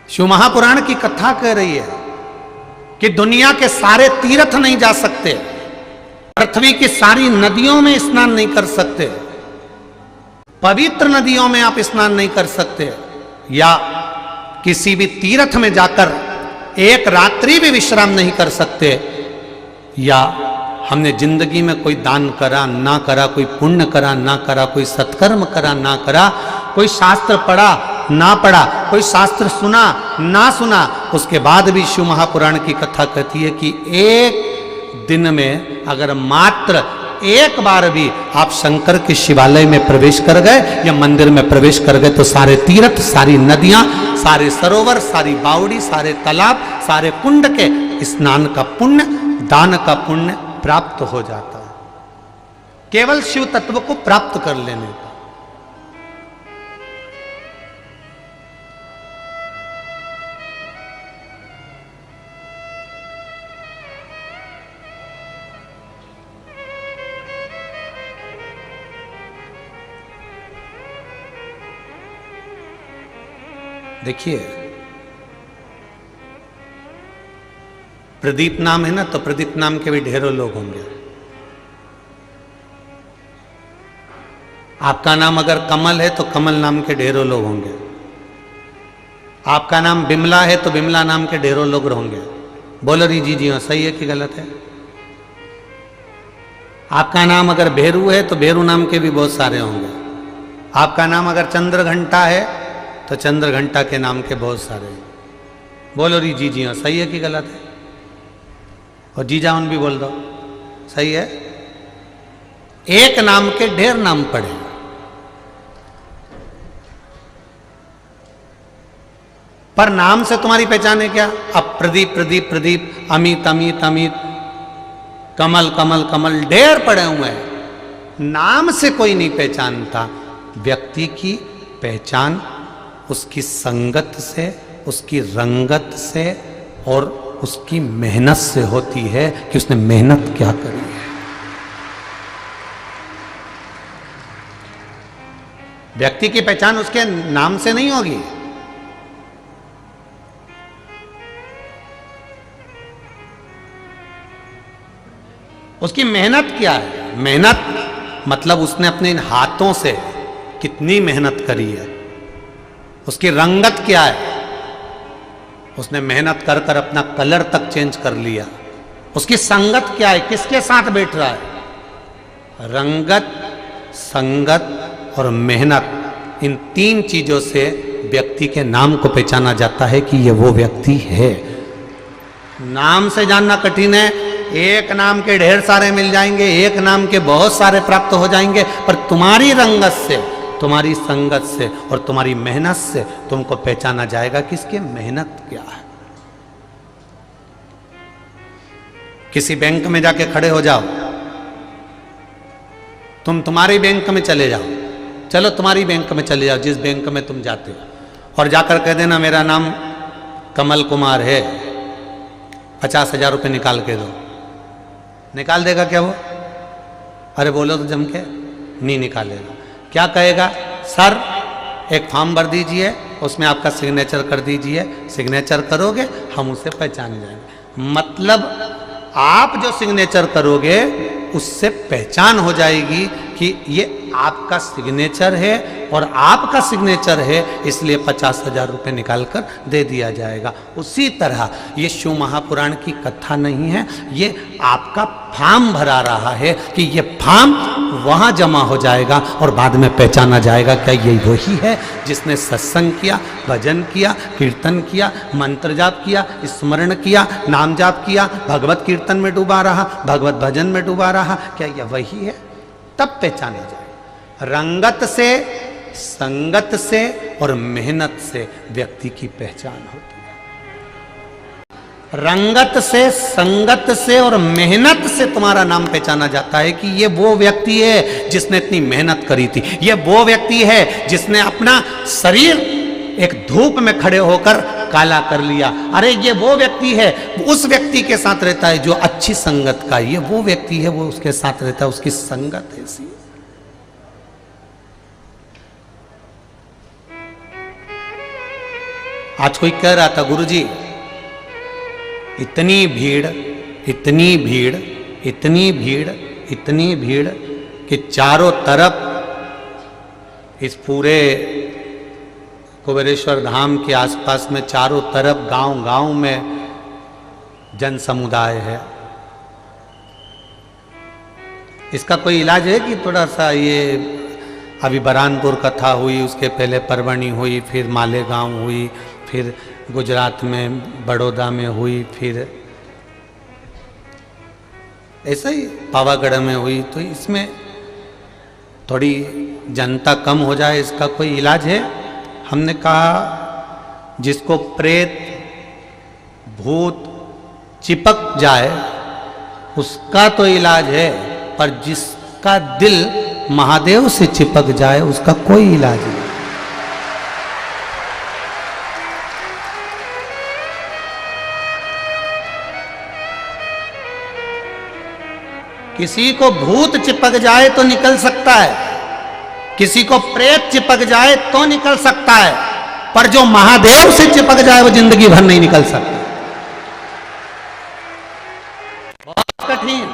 शिव महापुराण की कथा कह रही है कि दुनिया के सारे तीर्थ नहीं जा सकते, पृथ्वी की सारी नदियों में स्नान नहीं कर सकते, पवित्र नदियों में आप स्नान नहीं कर सकते, या किसी भी तीर्थ में जाकर एक रात्रि भी विश्राम नहीं कर सकते, या हमने जिंदगी में कोई दान करा ना करा, कोई पुण्य करा ना करा, कोई सत्कर्म करा ना करा, कोई शास्त्र पढ़ा ना पढ़ा, कोई शास्त्र सुना ना सुना, उसके बाद भी शिव महापुराण की कथा कहती है कि एक दिन में अगर मात्र एक बार भी आप शंकर के शिवालय में प्रवेश कर गए या मंदिर में प्रवेश कर गए तो सारे तीर्थ, सारी नदियां, सारे सरोवर, सारी बावड़ी, सारे तालाब, सारे कुंड के स्नान का पुण्य, दान का पुण्य प्राप्त हो जाता है, केवल शिव तत्व को प्राप्त कर लेने का। देखिए, प्रदीप नाम है ना, तो प्रदीप नाम के भी ढेरों लोग होंगे। आपका नाम अगर कमल है तो कमल नाम के ढेरों लोग होंगे। आपका नाम बिमला है तो बिमला नाम के ढेरों लोग होंगे। बोलो री जी हाँ, सही है कि गलत है? आपका नाम अगर भेरू है तो भेरू नाम के भी बहुत सारे होंगे। आपका नाम अगर चंद्रघंटा है तो चंद्रघंटा के नाम के बहुत सारे हैं। बोलो री जी हाँ, सही है कि गलत है? और जीजा उन भी बोल दो, सही है? एक नाम के ढेर नाम पड़े, पर नाम से तुम्हारी पहचान है क्या? अब प्रदीप प्रदीप प्रदीप, अमित अमित अमित, कमल कमल कमल, ढेर पड़े हुए हैं। नाम से कोई नहीं पहचानता। व्यक्ति की पहचान उसकी संगत से, उसकी रंगत से और उसकी मेहनत से होती है कि उसने मेहनत क्या करी है। व्यक्ति की पहचान उसके नाम से नहीं होगी। उसकी मेहनत क्या है? मेहनत मतलब उसने अपने हाथों से कितनी मेहनत करी है। उसकी रंगत क्या है? उसने मेहनत कर कर अपना कलर तक चेंज कर लिया। उसकी संगत क्या है? किसके साथ बैठ रहा है? रंगत, संगत और मेहनत, इन तीन चीजों से व्यक्ति के नाम को पहचाना जाता है कि ये वो व्यक्ति है। नाम से जानना कठिन है। एक नाम के ढेर सारे मिल जाएंगे, एक नाम के बहुत सारे प्राप्त हो जाएंगे, पर तुम्हारी रंगत से, तुम्हारी संगत से और तुम्हारी मेहनत से तुमको पहचाना जाएगा कि इसकी मेहनत क्या है। किसी बैंक में जाके खड़े हो जाओ, तुम्हारे बैंक में चले जाओ, चलो तुम्हारी बैंक में चले जाओ, जिस बैंक में तुम जाते हो, और जाकर कह देना मेरा नाम कमल कुमार है, 50,000 रुपये निकाल के दो। निकाल देगा क्या वो? अरे बोलो तो जम के, नहीं निकालेगा। क्या कहेगा? सर एक फॉर्म भर दीजिए, उसमें आपका सिग्नेचर कर दीजिए, सिग्नेचर करोगे हम उसे पहचान जाएंगे। मतलब आप जो सिग्नेचर करोगे उससे पहचान हो जाएगी कि ये आपका सिग्नेचर है और आपका सिग्नेचर है, इसलिए 50,000 रुपये निकाल कर दे दिया जाएगा। उसी तरह ये शिव महापुराण की कथा नहीं है, ये आपका फॉर्म भरा रहा है कि ये फॉर्म वहाँ जमा हो जाएगा और बाद में पहचाना जाएगा क्या ये वही है जिसने सत्संग किया, भजन किया, कीर्तन किया, मंत्र जाप किया, स्मरण किया, नाम जाप किया, भगवत कीर्तन में डूबा रहा, भगवत भजन में डूबा रहा, क्या यह वही है? तब पहचाना जाए। रंगत से, संगत से और मेहनत से व्यक्ति की पहचान होती है। रंगत से, संगत से और मेहनत से तुम्हारा नाम पहचाना जाता है कि ये वो व्यक्ति है जिसने इतनी मेहनत करी थी, ये वो व्यक्ति है जिसने अपना शरीर एक धूप में खड़े होकर काला कर लिया। अरे ये वो व्यक्ति है, उस व्यक्ति के साथ रहता है जो अच्छी संगत का, ये वो व्यक्ति है वो उसके साथ रहता है, उसकी संगत ऐसी। आज कोई कह रहा था गुरुजी इतनी भीड़ इतनी भीड़ इतनी भीड़ इतनी भीड़ कि चारों तरफ इस पूरे कुबेरेश्वर धाम के आसपास में चारों तरफ गांव-गांव में जन समुदाय है। इसका कोई इलाज है कि थोड़ा सा ये अभी बरहानपुर कथा हुई, उसके पहले परवणी हुई, फिर मालेगांव हुई, फिर गुजरात में बड़ौदा में हुई, फिर ऐसा ही पावागढ़ में हुई, तो इसमें थोड़ी जनता कम हो जाए, इसका कोई इलाज है? हमने कहा जिसको प्रेत भूत चिपक जाए उसका तो इलाज है, पर जिसका दिल महादेव से चिपक जाए उसका कोई इलाज नहीं। किसी को भूत चिपक जाए तो निकल सकता है, किसी को प्रेत चिपक जाए तो निकल सकता है, पर जो महादेव से चिपक जाए वो जिंदगी भर नहीं निकल सकता। बहुत कठिन।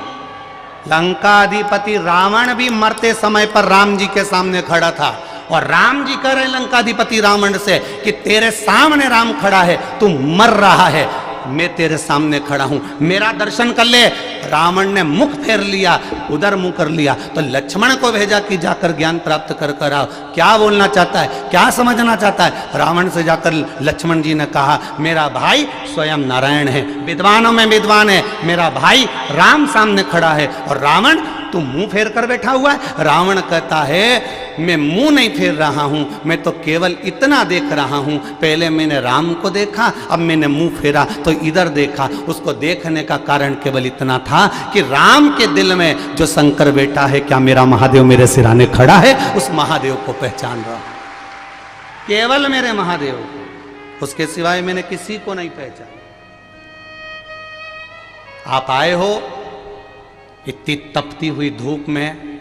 लंकाधिपति रावण भी मरते समय पर राम जी के सामने खड़ा था, और राम जी कह रहे लंकाधिपति रावण से कि तेरे सामने राम खड़ा है, तू मर रहा है, मैं तेरे सामने खड़ा हूं, मेरा दर्शन कर ले। रावण ने मुख फेर लिया, उधर मुंह कर लिया, तो लक्ष्मण को भेजा कि जाकर ज्ञान प्राप्त कर आओ, क्या बोलना चाहता है, क्या समझना चाहता है। रावण से जाकर लक्ष्मण जी ने कहा मेरा भाई स्वयं नारायण है, विद्वानों में विद्वान है, मेरा भाई राम सामने खड़ा है, और रावण तू मुंह फेर कर बैठा हुआ है। रावण कहता है मैं मुंह नहीं फेर रहा हूं, मैं तो केवल इतना देख रहा हूं, पहले मैंने राम को देखा, अब मैंने मुंह फेरा तो इधर देखा। उसको देखने का कारण केवल इतना था कि राम के दिल में जो शंकर बैठा है, क्या मेरा महादेव मेरे सिराने खड़ा है, उस महादेव को पहचान रहा हूं, केवल मेरे महादेव, उसके सिवाय मैंने किसी को नहीं पहचाना। आप आए हो इतनी तपती हुई धूप में,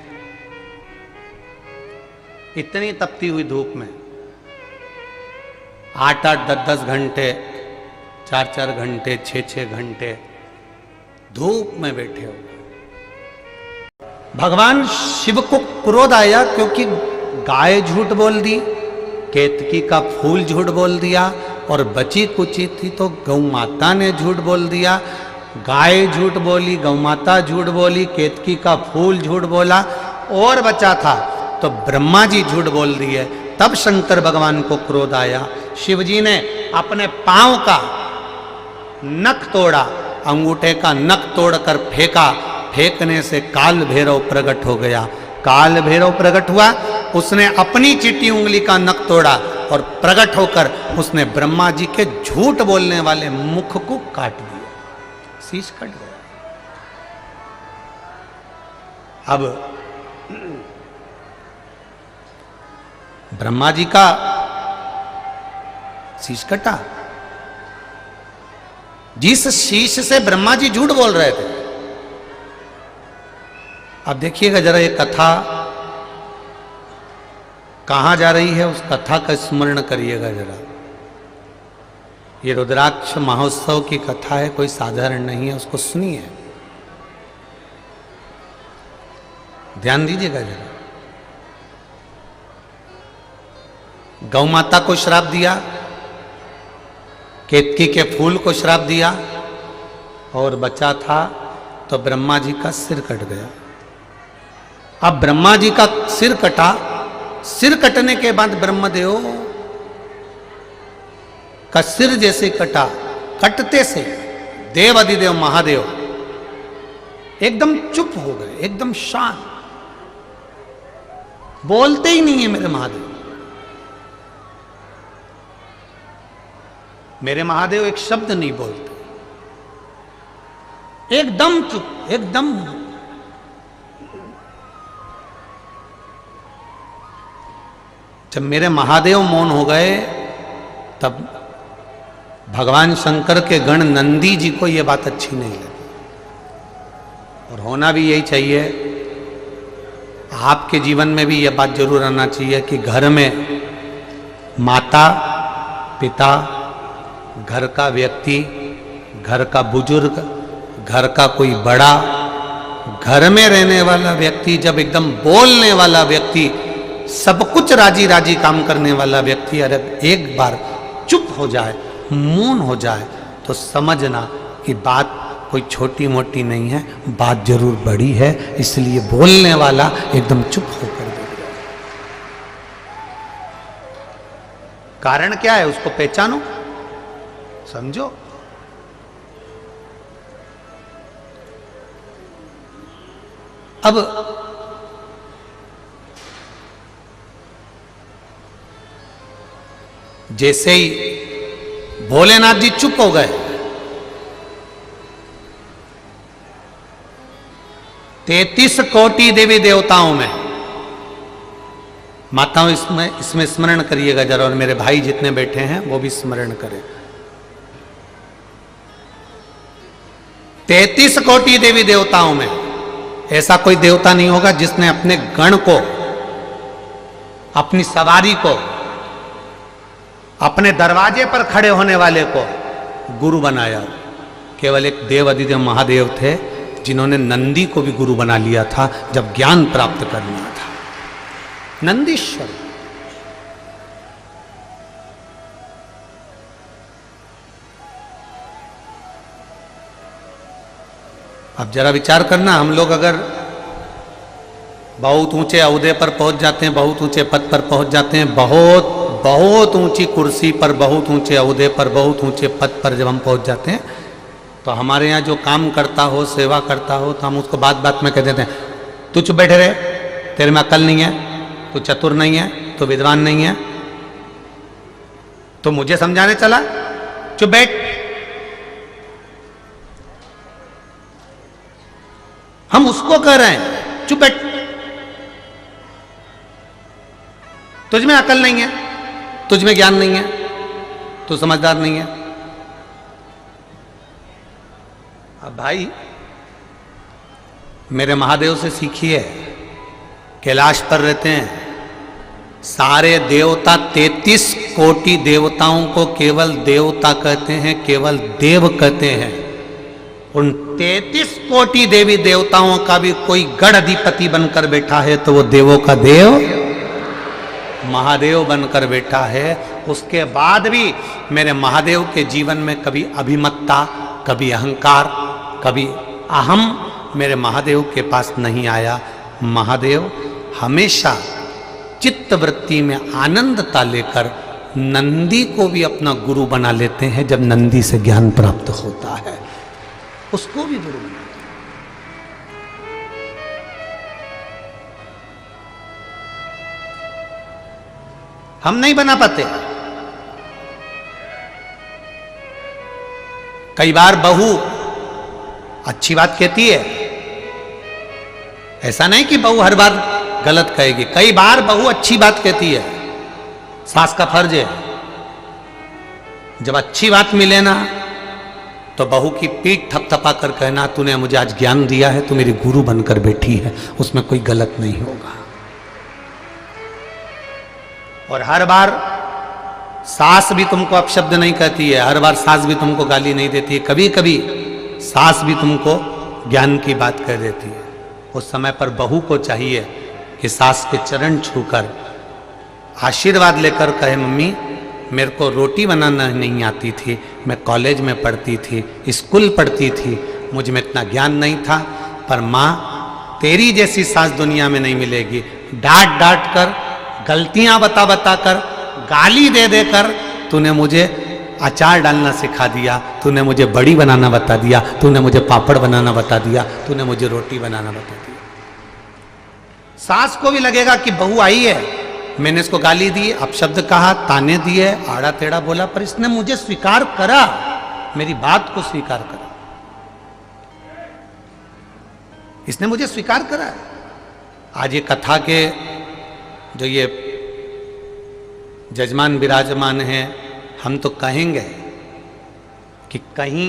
इतनी तपती हुई धूप में 8-8, 10-10 घंटे, 4-4 घंटे, 6-6 घंटे धूप में बैठे हो। भगवान शिव को क्रोध आया क्योंकि गाय झूठ बोल दी, केतकी का फूल झूठ बोल दिया, और बची कुची थी तो गौ माता ने झूठ बोल दिया। गाय झूठ बोली, गौ माता झूठ बोली, केतकी का फूल झूठ बोला, और बचा था तो ब्रह्मा जी झूठ बोल दिए। तब शंकर भगवान को क्रोध आया। शिव जी ने अपने पांव का नख तोड़ा, अंगूठे का नख तोड़कर फेंका, फेंकने से काल भैरव प्रकट हो गया। काल भैरव प्रकट हुआ, उसने अपनी चिट्टी उंगली का नख तोड़ा, और प्रकट होकर उसने ब्रह्मा जी के झूठ बोलने वाले मुख को काट दिया, शीश कट गया। अब ब्रह्मा जी का शीश कटा, जिस शीश से ब्रह्मा जी झूठ बोल रहे थे। अब देखिएगा जरा ये कथा कहां जा रही है, उस कथा का स्मरण करिएगा जरा। ये रुद्राक्ष महोत्सव की कथा है, कोई साधारण नहीं है, उसको सुनिए, ध्यान दीजिएगा जरा। गौ माता को श्राप दिया, केतकी के फूल को श्राप दिया, और बचा था तो ब्रह्मा जी का सिर कट गया। अब ब्रह्मा जी का सिर कटा, सिर कटने के बाद ब्रह्मदेव का सिर जैसे कटा, कटते से देव अधिदेव महादेव एकदम चुप हो गए, एकदम शांत, बोलते ही नहीं है मेरे महादेव। मेरे महादेव एक शब्द नहीं बोलते, एकदम चुप, एकदम। जब मेरे महादेव मौन हो गए तब भगवान शंकर के गण नंदी जी को यह बात अच्छी नहीं लगी, और होना भी यही चाहिए। आपके जीवन में भी यह बात जरूर आना चाहिए कि घर में माता, पिता, घर का व्यक्ति, घर का बुजुर्ग, घर का कोई बड़ा, घर में रहने वाला व्यक्ति, जब एकदम बोलने वाला व्यक्ति, सब कुछ राजी राजी काम करने वाला व्यक्ति अगर एक बार चुप हो जाए, मौन हो जाए, तो समझना कि बात कोई छोटी मोटी नहीं है, बात जरूर बड़ी है। इसलिए बोलने वाला एकदम चुप होकर बैठ गया। कारण क्या है, उसको पहचानो, समझो। अब जैसे ही भोलेनाथ जी चुप हो गए, 33 कोटि देवी देवताओं में, माताओं इसमें स्मरण करिएगा जरा, और मेरे भाई जितने बैठे हैं वो भी स्मरण करें। 33 कोटि देवी देवताओं में ऐसा कोई देवता नहीं होगा जिसने अपने गण को, अपनी सवारी को, अपने दरवाजे पर खड़े होने वाले को गुरु बनाया। केवल एक देव अधिदेव महादेव थे जिन्होंने नंदी को भी गुरु बना लिया था जब ज्ञान प्राप्त करना था, नंदीश्वर। अब जरा विचार करना, हम लोग अगर बहुत ऊंचे ओहदे पर पहुंच जाते हैं, बहुत ऊंचे पद पर पहुंच जाते हैं, बहुत ऊंची कुर्सी पर, बहुत ऊंचे ओहदे पर, बहुत ऊंचे पद पर जब हम पहुंच जाते हैं, तो हमारे यहाँ जो काम करता हो, सेवा करता हो, तो हम उसको बात बात में कह देते हैं, तू चुप बैठे रहे, तेरे में अकल नहीं है, तू चतुर नहीं है, तू विद्वान नहीं है, तो मुझे समझाने चला, चुप बैठ। हम उसको कह रहे हैं चुप बैठ, तुझ में अकल नहीं है, तुझ में ज्ञान नहीं है, तू समझदार नहीं है। अब भाई मेरे महादेव से सीखिए, कैलाश पर रहते हैं, सारे देवता 33 कोटि देवताओं को केवल देवता कहते हैं, केवल देव कहते हैं। उन 33 कोटि देवी देवताओं का भी कोई गढ़ अधिपति बनकर बैठा है तो वो देवों का देव महादेव बनकर बैठा है। उसके बाद भी मेरे महादेव के जीवन में कभी अभिमत्ता, कभी अहंकार, कभी अहम मेरे महादेव के पास नहीं आया। महादेव हमेशा चित्त वृत्ति में आनंदता लेकर नंदी को भी अपना गुरु बना लेते हैं। जब नंदी से ज्ञान प्राप्त होता है उसको भी गुरु बनाते हैं। हम नहीं बना पाते। कई बार बहू अच्छी बात कहती है, ऐसा नहीं कि बहू हर बार गलत कहेगी, कई बार बहू अच्छी बात कहती है। सास का फर्ज है जब अच्छी बात मिले ना तो बहू की पीठ थपथपा कर कहना, तूने मुझे आज ज्ञान दिया है, तू मेरी गुरु बनकर बैठी है, उसमें कोई गलत नहीं होगा। और हर बार सास भी तुमको अपशब्द नहीं कहती है, हर बार सास भी तुमको गाली नहीं देती है, कभी कभी सास भी तुमको ज्ञान की बात कह देती है। उस समय पर बहू को चाहिए कि सास के चरण छूकर आशीर्वाद लेकर कहे, मम्मी मेरे को रोटी बनाना नहीं आती थी, मैं कॉलेज में पढ़ती थी, स्कूल पढ़ती थी, मुझ में इतना ज्ञान नहीं था, पर माँ तेरी जैसी सास दुनिया में नहीं मिलेगी। डांट डांट कर, गलतियां बता बता कर, गाली दे देकर तूने मुझे अचार डालना सिखा दिया, तूने मुझे बड़ी बनाना बता दिया, तूने मुझे पापड़ बनाना बता दिया, तूने मुझे रोटी बनाना बता दिया। सास को भी लगेगा कि बहू आई है, मैंने इसको गाली दी, अपशब्द कहा, ताने दिए, आड़ा टेढ़ा बोला, पर इसने मुझे स्वीकार करा, मेरी बात को स्वीकार करा, इसने मुझे स्वीकार करा। आज ये कथा के जो ये जजमान विराजमान हैं, हम तो कहेंगे कि कहीं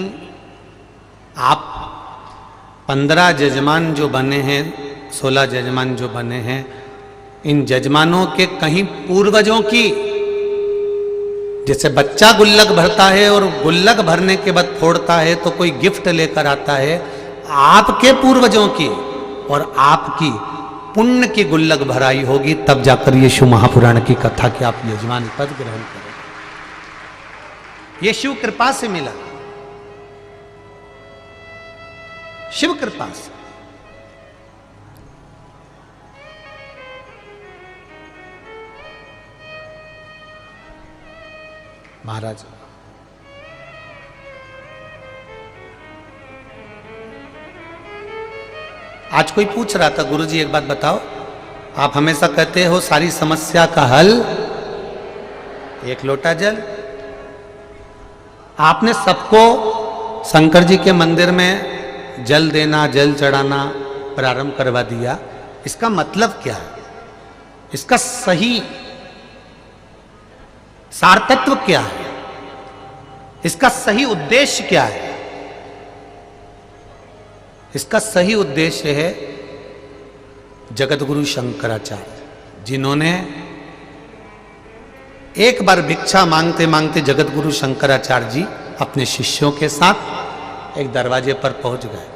आप 15 जजमान जो बने हैं, 16 जजमान जो बने हैं, इन जजमानों के कहीं पूर्वजों की जैसे बच्चा गुल्लक भरता है और गुल्लक भरने के बाद फोड़ता है तो कोई गिफ्ट लेकर आता है, आपके पूर्वजों की और आपकी पुण्य की गुल्लक भराई होगी, तब जाकर ये शिव महापुराण की कथा की आप यजमानी पद ग्रहण करें। ये शिव कृपा से मिला, शिव कृपा से। महाराज आज कोई पूछ रहा था, गुरुजी एक बात बताओ, आप हमेशा कहते हो सारी समस्या का हल एक लोटा जल। आपने सबको शंकर जी के मंदिर में जल देना, जल चढ़ाना प्रारंभ करवा दिया, इसका मतलब क्या है? इसका सही सारतत्व क्या है? इसका सही उद्देश्य क्या है? इसका सही उद्देश्य है जगत गुरु शंकराचार्य, जिन्होंने एक बार भिक्षा मांगते मांगते जगत गुरु शंकराचार्य जी अपने शिष्यों के साथ एक दरवाजे पर पहुंच गए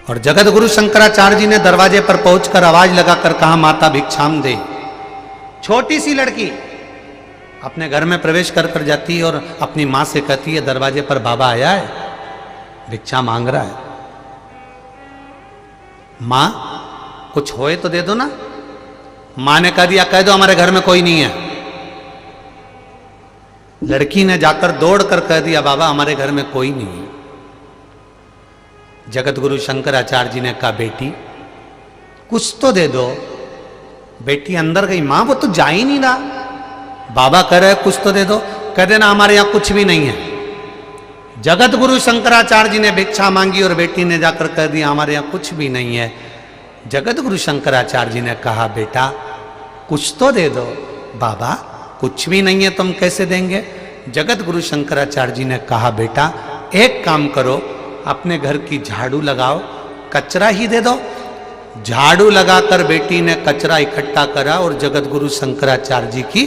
और जगत गुरु शंकराचार्य जी ने दरवाजे पर पहुंचकर आवाज लगाकर कहा, माता भिक्षाम दे। छोटी सी लड़की अपने घर में प्रवेश कर कर जाती है और अपनी मां से कहती है, दरवाजे पर बाबा आया है, भिक्षा मांग रहा है, मां कुछ होए तो दे दो ना। मां ने कह दिया, कह दो हमारे घर में कोई नहीं है। लड़की ने जाकर दौड़कर कह दिया, बाबा हमारे घर में कोई नहीं है। जगत गुरु शंकराचार्य जी ने कहा, बेटी कुछ तो दे दो। बेटी अंदर गई, मां वो तो जा ही नहीं रहा, बाबा कह रहे कुछ तो दे दो। कह देना हमारे यहां कुछ भी नहीं है। जगत गुरु शंकराचार्य जी ने भिक्षा मांगी और बेटी ने जाकर कह दिया, हमारे यहां कुछ भी नहीं है। जगत गुरु शंकराचार्य जी ने कहा, बेटा कुछ तो दे दो। बाबा कुछ भी नहीं है तो हम कैसे देंगे? जगत गुरु शंकराचार्य जी ने कहा, बेटा एक काम करो, अपने घर की झाड़ू लगाओ, कचरा ही दे दो। झाड़ू लगाकर बेटी ने कचरा इकट्ठा करा और जगत गुरु शंकराचार्य जी की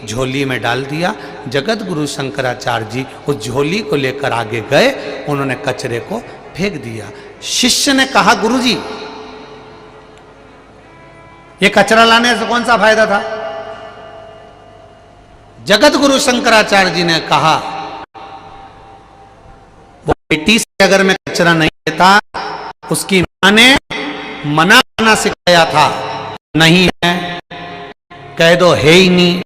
झोली में डाल दिया। जगत गुरु शंकराचार्य जी उस झोली को लेकर आगे गए, उन्होंने कचरे को फेंक दिया। शिष्य ने कहा, गुरुजी ये कचरा लाने से कौन सा फायदा था? जगत गुरु शंकराचार्य जी ने कहा, वो बेटी से अगर मैं कचरा नहीं लेता, उसकी मां ने मना करना सिखाया था, नहीं है कह दो है ही नहीं।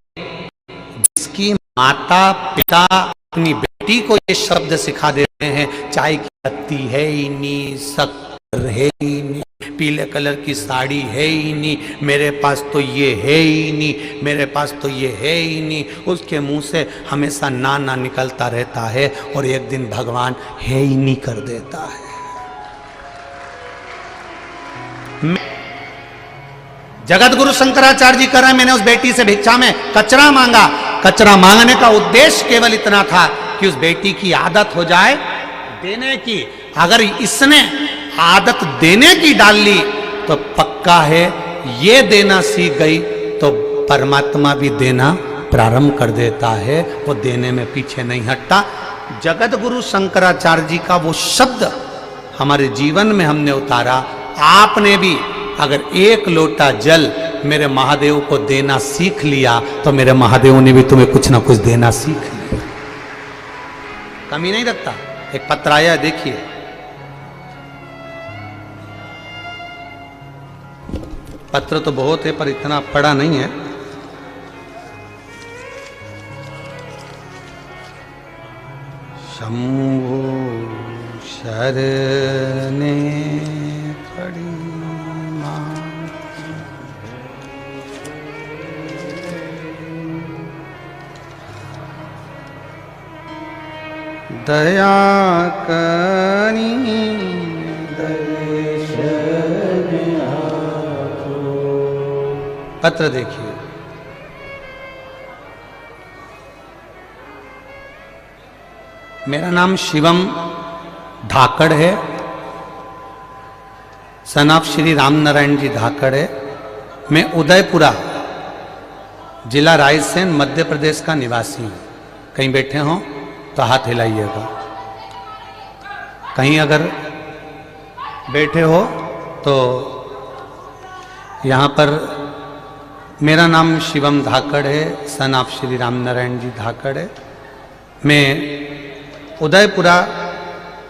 जिसकी माता पिता अपनी बेटी को ये शब्द सिखा देते हैं, चाय की पत्ती है ही नहीं, शक्कर है ही नहीं, पीले कलर की साड़ी है ही नहीं, मेरे पास तो ये है ही नहीं, मेरे पास तो ये है ही नहीं, उसके मुंह से हमेशा ना ना निकलता रहता है और एक दिन भगवान है ही नहीं कर देता है। जगत गुरु शंकराचार्य जी कह रहे हैं, मैंने उस बेटी से भिक्षा में कचरा मांगा। कचरा मांगने का उद्देश्य केवल इतना था कि उस बेटी की आदत हो जाए देने की। अगर इसने आदत देने की डाल ली तो पक्का है ये देना सीख गई तो परमात्मा भी देना प्रारंभ कर देता है, वो देने में पीछे नहीं हटता। जगत गुरु शंकराचार्य जी का वो शब्द हमारे जीवन में हमने उतारा। आपने भी अगर एक लोटा जल मेरे महादेव को देना सीख लिया तो मेरे महादेव ने भी तुम्हें कुछ ना कुछ देना सीख लिया, कमी नहीं रखता। एक पत्र आया देखिए, पत्र तो बहुत है पर इतना पढ़ा नहीं है। शंभु शरणे पड़ी दया करी पत्र देखिए। मेरा नाम शिवम धाकड़ है, सन ऑफ श्री राम नारायण जी धाकड़ है। मैं उदयपुरा जिला रायसेन मध्य प्रदेश का निवासी हूँ। कहीं बैठे हों तो हाथ हिलाइएगा। कहीं अगर बैठे हो तो यहाँ पर मेरा नाम शिवम धाकड़ है, सन ऑफ श्री राम नारायण जी धाकड़ है। मैं उदयपुरा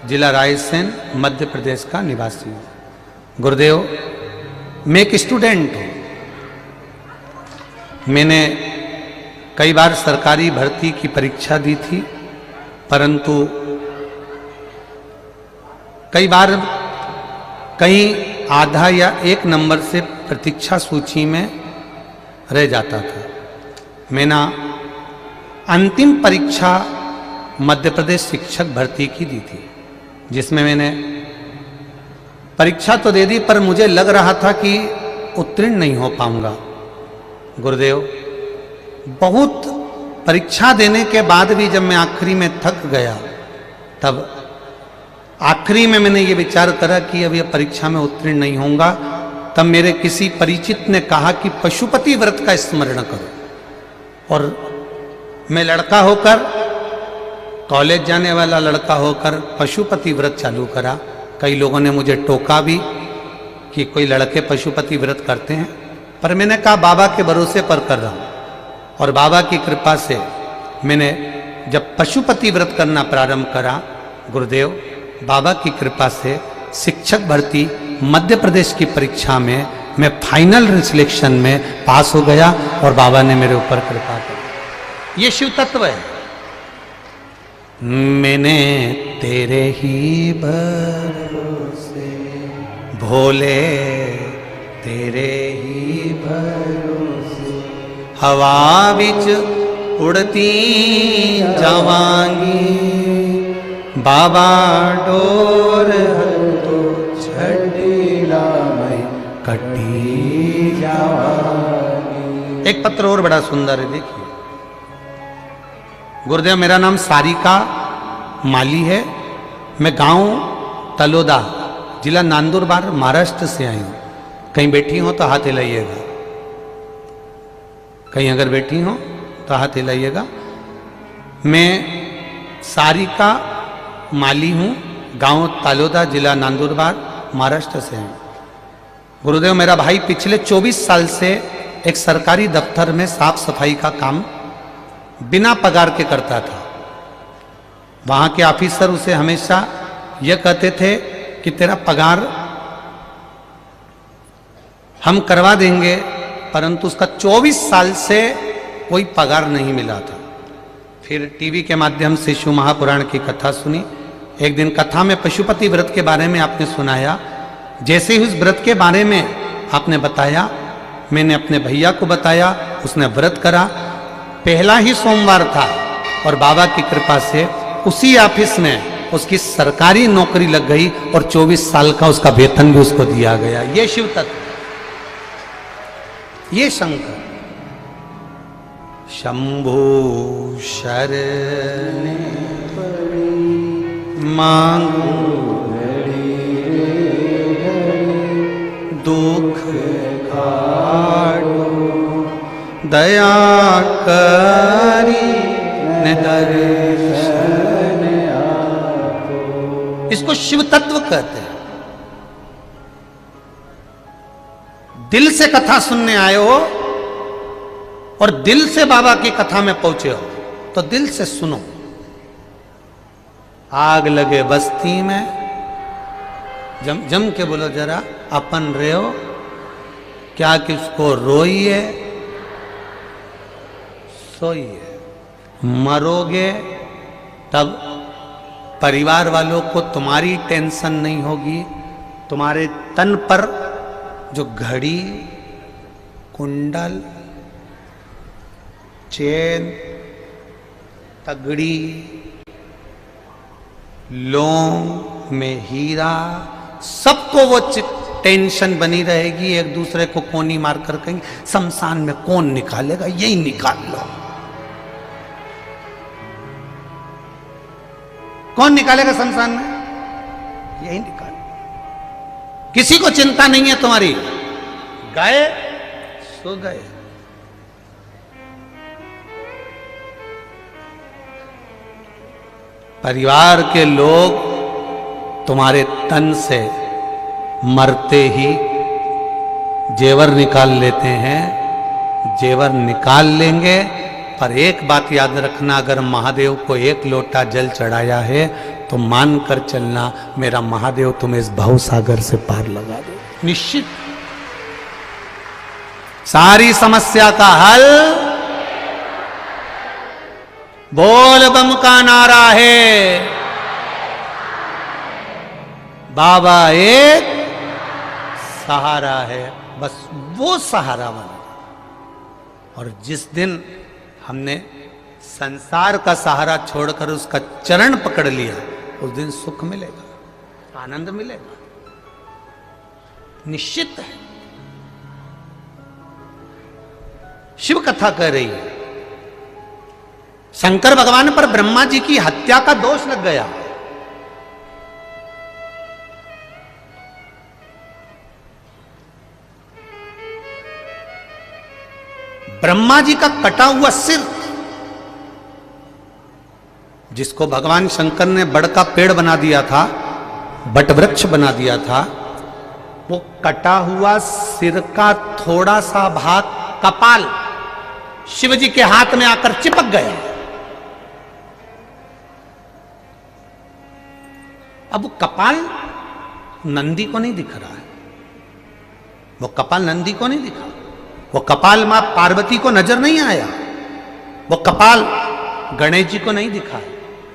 जिला रायसेन मध्य प्रदेश का निवासी हूँ। गुरुदेव, मैं एक स्टूडेंट हूँ। मैंने कई बार सरकारी भर्ती की परीक्षा दी थी, परंतु कई बार कहीं आधा या एक नंबर से प्रतीक्षा सूची में रह जाता था। मैंने अंतिम परीक्षा मध्य प्रदेश शिक्षक भर्ती की दी थी, जिसमें मैंने परीक्षा तो दे दी, पर मुझे लग रहा था कि उत्तीर्ण नहीं हो पाऊंगा। गुरुदेव, बहुत परीक्षा देने के बाद भी जब मैं आखिरी में थक गया, तब आखिरी में मैंने ये विचार करा कि अब ये परीक्षा में उत्तीर्ण नहीं होऊंगा। तब मेरे किसी परिचित ने कहा कि पशुपति व्रत का स्मरण करो, और मैं लड़का होकर, कॉलेज जाने वाला लड़का होकर पशुपति व्रत चालू करा। कई लोगों ने मुझे टोका भी कि कोई लड़के पशुपति व्रत करते हैं, पर मैंने कहा बाबा के भरोसे पर कर रहा हूँ। और बाबा की कृपा से मैंने जब पशुपति व्रत करना प्रारंभ करा, गुरुदेव, बाबा की कृपा से शिक्षक भर्ती मध्य प्रदेश की परीक्षा में मैं फाइनल सिलेक्शन में पास हो गया, और बाबा ने मेरे ऊपर कृपा की। ये शिव तत्व है। मैंने तेरे ही भरोसे भोले, तेरे ही भरोसे हवा विच उड़ती जावांगी, बाबा डोर तो छड़ीला में कटी जावांगी। एक पत्र और बड़ा सुंदर है, देखिए। गुरुदेव, मेरा नाम सारिका माली है। मैं गांव तलोदा, जिला नंदुरबार, महाराष्ट्र से आई हूँ। कहीं बैठी हो तो हाथ हिलाइएगा। कहीं अगर बैठी हो तो हाथ हिलाइएगा। मैं सारिका माली हूँ, गांव तलोदा, जिला नंदुरबार, महाराष्ट्र से हूँ। गुरुदेव, मेरा भाई पिछले 24 साल से एक सरकारी दफ्तर में साफ सफाई का काम बिना पगार के करता था। वहां के ऑफिसर उसे हमेशा यह कहते थे कि तेरा पगार हम करवा देंगे, परंतु उसका 24 साल से कोई पगार नहीं मिला था। फिर टीवी के माध्यम से शिव महापुराण की कथा सुनी। एक दिन कथा में पशुपति व्रत के बारे में आपने सुनाया। जैसे ही उस व्रत के बारे में आपने बताया, मैंने अपने भैया को बताया, उसने व्रत करा। पहला ही सोमवार था, और बाबा की कृपा से उसी ऑफिस में उसकी सरकारी नौकरी लग गई, और 24 साल का उसका वेतन भी उसको दिया गया। ये शिव तत्व, ये शंकर। शंभु शरण मांगो दुख काटो, दया करी न दर्शन आपो। इसको शिव तत्व कहते हैं। दिल से कथा सुनने आए हो और दिल से बाबा की कथा में पहुंचे हो, तो दिल से सुनो। आग लगे बस्ती में, जम के बोलो जरा, अपन रहो क्या किसको रोइए सोइए। मरोगे तब परिवार वालों को तुम्हारी टेंशन नहीं होगी। तुम्हारे तन पर जो घड़ी, कुंडल, चेन, तगड़ी, लौंग में हीरा, सबको वो टेंशन बनी रहेगी। एक दूसरे को कोनी मार कर कहेंगे शमशान में कौन निकालेगा, यही निकाल लो। कौन निकालेगा शमशान में, यही निकाल। किसी को चिंता नहीं है तुम्हारी, गए सो गए। परिवार के लोग तुम्हारे तन से मरते ही जेवर निकाल लेते हैं, जेवर निकाल लेंगे। पर एक बात याद रखना, अगर महादेव को एक लोटा जल चढ़ाया है तो मान कर चलना, मेरा महादेव तुम्हें इस भव सागर से पार लगा दे, निश्चित। सारी समस्या का हल बोल बम का नारा है। बाबा एक सहारा है, बस वो सहारा बना। और जिस दिन हमने संसार का सहारा छोड़कर उसका चरण पकड़ लिया, उस दिन सुख मिलेगा, आनंद मिलेगा, निश्चित है। शिव कथा कह रही है, शंकर भगवान पर ब्रह्मा जी की हत्या का दोष लग गया। ब्रह्मा जी का कटा हुआ सिर, जिसको भगवान शंकर ने बड़ का पेड़ बना दिया था, बट वृक्ष बना दिया था, वो कटा हुआ सिर का थोड़ा सा भाग कपाल शिव जी के हाथ में आकर चिपक गया। अब वो कपाल नंदी को नहीं दिख रहा है, वो कपाल नंदी को नहीं दिखा, वो कपाल मां पार्वती को नजर नहीं आया, वो कपाल गणेश जी को नहीं दिखा,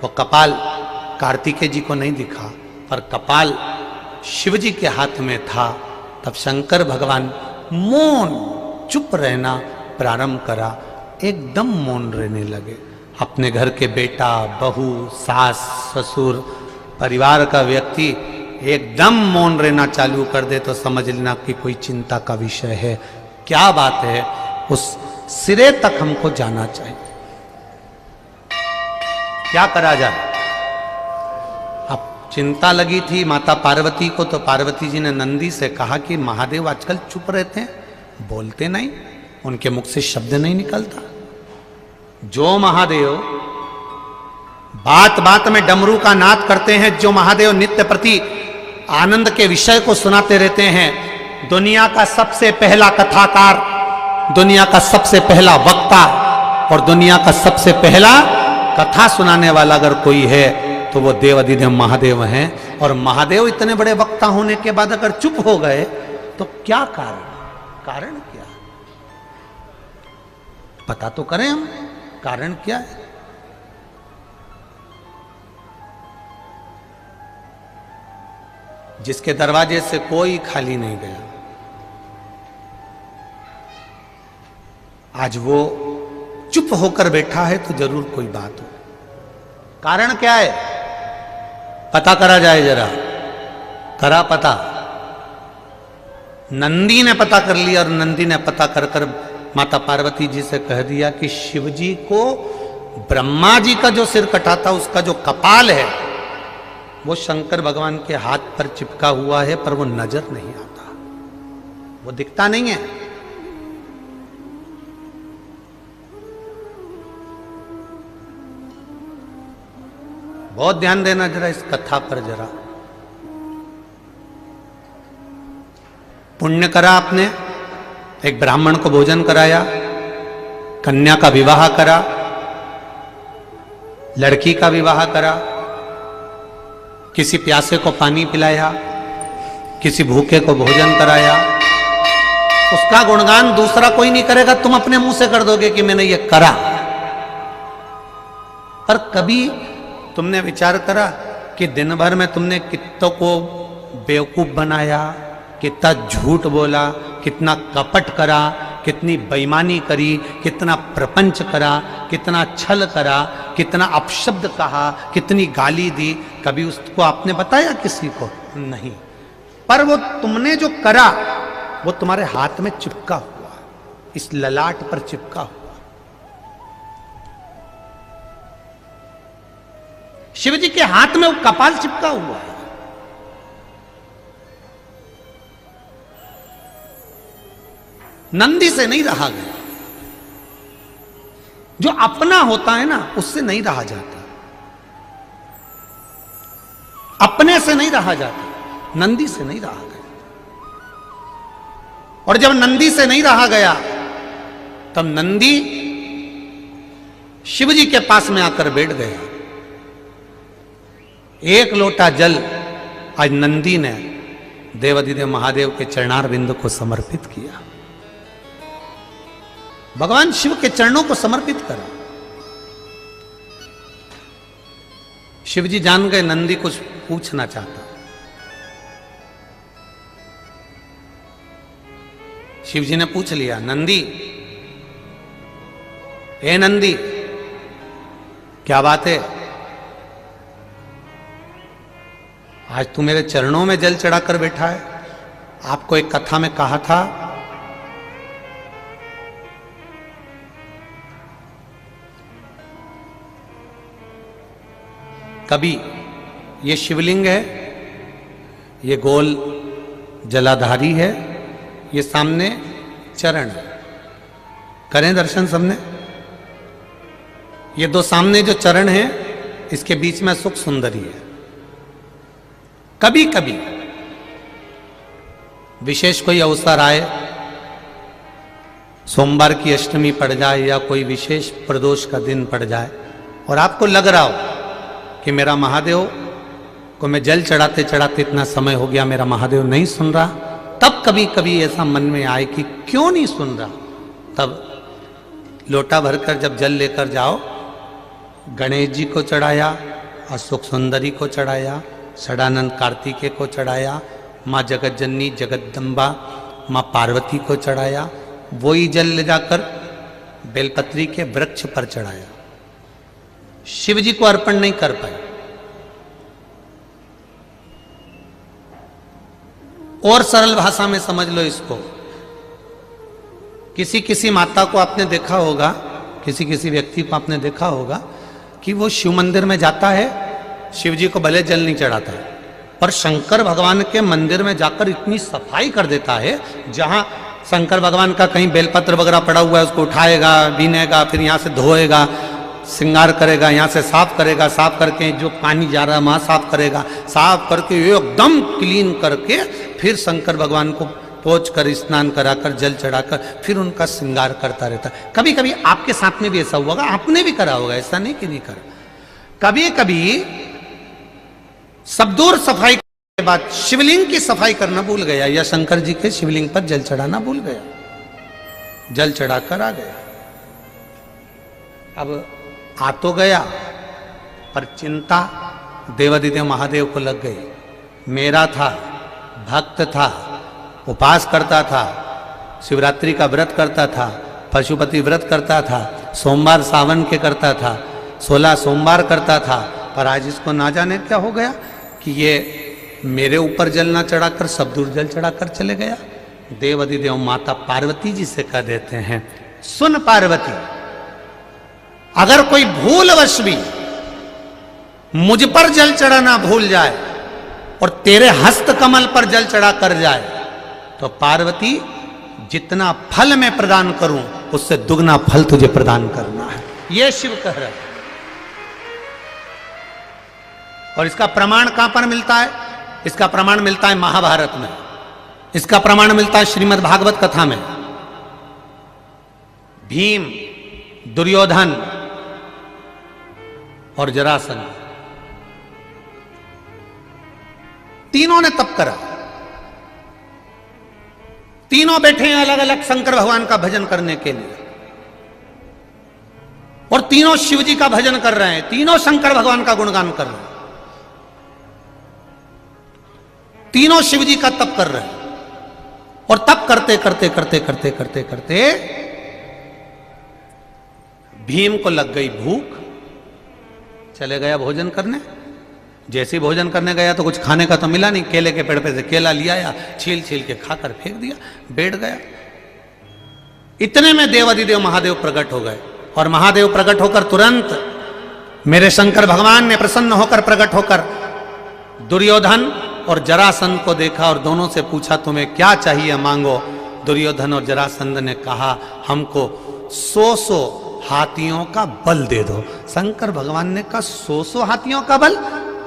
वो कपाल कार्तिकेय जी को नहीं दिखा, पर कपाल शिव जी के हाथ में था। तब शंकर भगवान मौन चुप रहना प्रारंभ करा, एकदम मौन रहने लगे। अपने घर के बेटा, बहू, सास, ससुर, परिवार का व्यक्ति एकदम मौन रहना चालू कर दे तो समझ लेना कि कोई चिंता का विषय है। क्या बात है, उस सिरे तक हमको जाना चाहिए। क्या करा जाए? अब चिंता लगी थी माता पार्वती को, तो पार्वती जी ने नंदी से कहा कि महादेव आजकल चुप रहते हैं, बोलते नहीं, उनके मुख से शब्द नहीं निकलता। जो महादेव बात बात में डमरू का नाद करते हैं, जो महादेव नित्य प्रति आनंद के विषय को सुनाते रहते हैं, दुनिया का सबसे पहला कथाकार, दुनिया का सबसे पहला वक्ता और दुनिया का सबसे पहला कथा सुनाने वाला अगर कोई है तो वो देव अधिदेव महादेव हैं। और महादेव इतने बड़े वक्ता होने के बाद अगर चुप हो गए तो क्या कारण? कारण क्या? पता तो करें हम, कारण क्या है? जिसके दरवाजे से कोई खाली नहीं गया, आज वो चुप होकर बैठा है तो जरूर कोई बात हो। कारण क्या है? पता करा जाए जरा। करा पता? नंदी ने पता कर लिया और नंदी ने पता कर कर माता पार्वती जी से कह दिया कि शिव जी को ब्रह्मा जी का जो सिर कटा था उसका जो कपाल है वो शंकर भगवान के हाथ पर चिपका हुआ है, पर वो नजर नहीं आता, वो दिखता नहीं है। बहुत ध्यान देना जरा इस कथा पर जरा। पुण्य करा आपने, एक ब्राह्मण को भोजन कराया, कन्या का विवाह करा, लड़की का विवाह करा, किसी प्यासे को पानी पिलाया, किसी भूखे को भोजन कराया। उसका गुणगान दूसरा कोई नहीं करेगा, तुम अपने मुंह से कर दोगे कि मैंने ये करा। पर कभी तुमने विचार करा कि दिन भर में तुमने कितनों को बेवकूफ बनाया, कितना झूठ बोला, कितना कपट करा, कितनी बेईमानी करी, कितना प्रपंच करा, कितना छल करा, कितना अपशब्द कहा, कितनी गाली दी। कभी उसको आपने बताया किसी को? नहीं। पर वो तुमने जो करा वो तुम्हारे हाथ में चिपका हुआ, इस ललाट पर चिपका हुआ। शिव जी के हाथ में वो कपाल चिपका हुआ है। नंदी से नहीं रहा गया। जो अपना होता है ना, उससे नहीं रहा जाता। अपने से नहीं रहा जाता, नंदी से नहीं रहा गया। और जब नंदी से नहीं रहा गया तब नंदी शिव जी के पास में आकर बैठ गया। एक लोटा जल आज नंदी ने देवाधिदेव महादेव के चरणार बिंदु को समर्पित किया, भगवान शिव के चरणों को समर्पित करा। शिव जी जान गए नंदी कुछ पूछना चाहता। शिव जी ने पूछ लिया, नंदी, ए नंदी, क्या बात है? आज तू मेरे चरणों में जल चढ़ाकर बैठा है। आपको एक कथा में कहा था कभी ये शिवलिंग है, ये गोल जलाधारी है, ये सामने चरण है। करें दर्शन सबने। ये दो सामने जो चरण है इसके बीच में सुख सुंदरी है। कभी कभी विशेष कोई अवसर आए, सोमवार की अष्टमी पड़ जाए या कोई विशेष प्रदोष का दिन पड़ जाए और आपको लग रहा हो कि मेरा महादेव को मैं जल चढ़ाते चढ़ाते इतना समय हो गया, मेरा महादेव नहीं सुन रहा, तब कभी कभी ऐसा मन में आए कि क्यों नहीं सुन रहा, तब लोटा भरकर जब जल लेकर जाओ, गणेश जी को चढ़ाया, अशोक सुंदरी को चढ़ाया, षडानंद कार्तिकेय को चढ़ाया, माँ जगत जननी जगदम्बा माँ पार्वती को चढ़ाया, वही जल ले जाकर बेलपत्री के वृक्ष पर चढ़ाया। शिव जी को अर्पण नहीं कर पाए। और सरल भाषा में समझ लो इसको, किसी किसी माता को आपने देखा होगा, किसी किसी व्यक्ति को आपने देखा होगा कि वो शिव मंदिर में जाता है, शिव जी को भले जल नहीं चढ़ाता है, पर शंकर भगवान के मंदिर में जाकर इतनी सफाई कर देता है, जहां शंकर भगवान का कहीं बेलपत्र वगैरह पड़ा हुआ है उसको उठाएगा, बीनेगा, फिर यहाँ से धोएगा, श्रृंगार करेगा, यहाँ से साफ करेगा, साफ करके जो पानी जा रहा है वहाँ साफ करेगा, साफ करके एकदम क्लीन करके फिर शंकर भगवान को पोंछ कर स्नान कराकर जल चढ़ाकर फिर उनका श्रृंगार करता रहता है। कभी कभी आपके साथ में भी ऐसा हुआ होगा, आपने भी करा होगा, ऐसा नहीं कि नहीं करा। कभी कभी सब दूर सफाई के बाद शिवलिंग की सफाई करना भूल गया या शंकर जी के शिवलिंग पर जल चढ़ाना भूल गया, जल चढ़ाकर आ गया। अब आ तो गया पर चिंता देवाधिदेव महादेव को लग गई। मेरा था, भक्त था, उपास करता था, शिवरात्रि का व्रत करता था, पशुपति व्रत करता था, सोमवार सावन के करता था, 16 सोमवार करता था, पर आज इसको ना जाने क्या हो गया कि ये मेरे ऊपर जल ना चढ़ाकर सब दूर जल चढ़ाकर चले गया। देवाधिदेव माता पार्वती जी से कह देते हैं, सुन पार्वती, अगर कोई भूलवश भी मुझ पर जल चढ़ाना भूल जाए और तेरे हस्त कमल पर जल चढ़ा कर जाए तो पार्वती जितना फल मैं प्रदान करूं उससे दुगना फल तुझे प्रदान करना है। यह शिव कह रहा है। और इसका प्रमाण कहां पर मिलता है? इसका प्रमाण मिलता है महाभारत में, इसका प्रमाण मिलता है श्रीमद् भागवत कथा में। भीम, दुर्योधन और जरासंध तीनों ने तप करा, तीनों बैठे हैं अलग अलग शंकर भगवान का भजन करने के लिए और तीनों शिव जी का भजन कर रहे हैं, तीनों शंकर भगवान का गुणगान कर रहे हैं, तीनों शिव जी का तप कर रहे हैं। और तप करते करते करते करते करते करते भीम को लग गई भूख, चले गया भोजन करने। जैसे ही भोजन करने गया तो कुछ खाने का तो मिला नहीं, केले के पेड़ पे से केला लिया या छील छील के खाकर फेंक दिया, बैठ गया। इतने में देवाधिदेव महादेव प्रकट हो गए और महादेव प्रकट होकर तुरंत मेरे शंकर भगवान ने प्रसन्न होकर प्रकट होकर दुर्योधन और जरासंध को देखा और दोनों से पूछा, तुम्हें क्या चाहिए मांगो। दुर्योधन और जरासंध ने कहा, हमको 100 हाथियों का बल दे दो। शंकर भगवान ने कहा, 100 हाथियों का बल?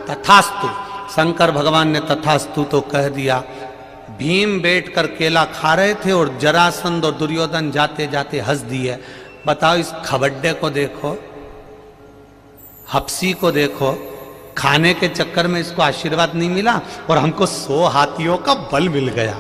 तथास्तु, शंकर भगवान ने तथास्तु तो कह दिया। भीम बैठकर केला खा रहे थे और जरासंध और दुर्योधन जाते जाते हंस दिए। बताओ, इस खबड्डे को देखो, हप्सी को देखो, खाने के चक्कर में इसको आशीर्वाद नहीं मिला और हमको 100 हाथियों का बल मिल गया।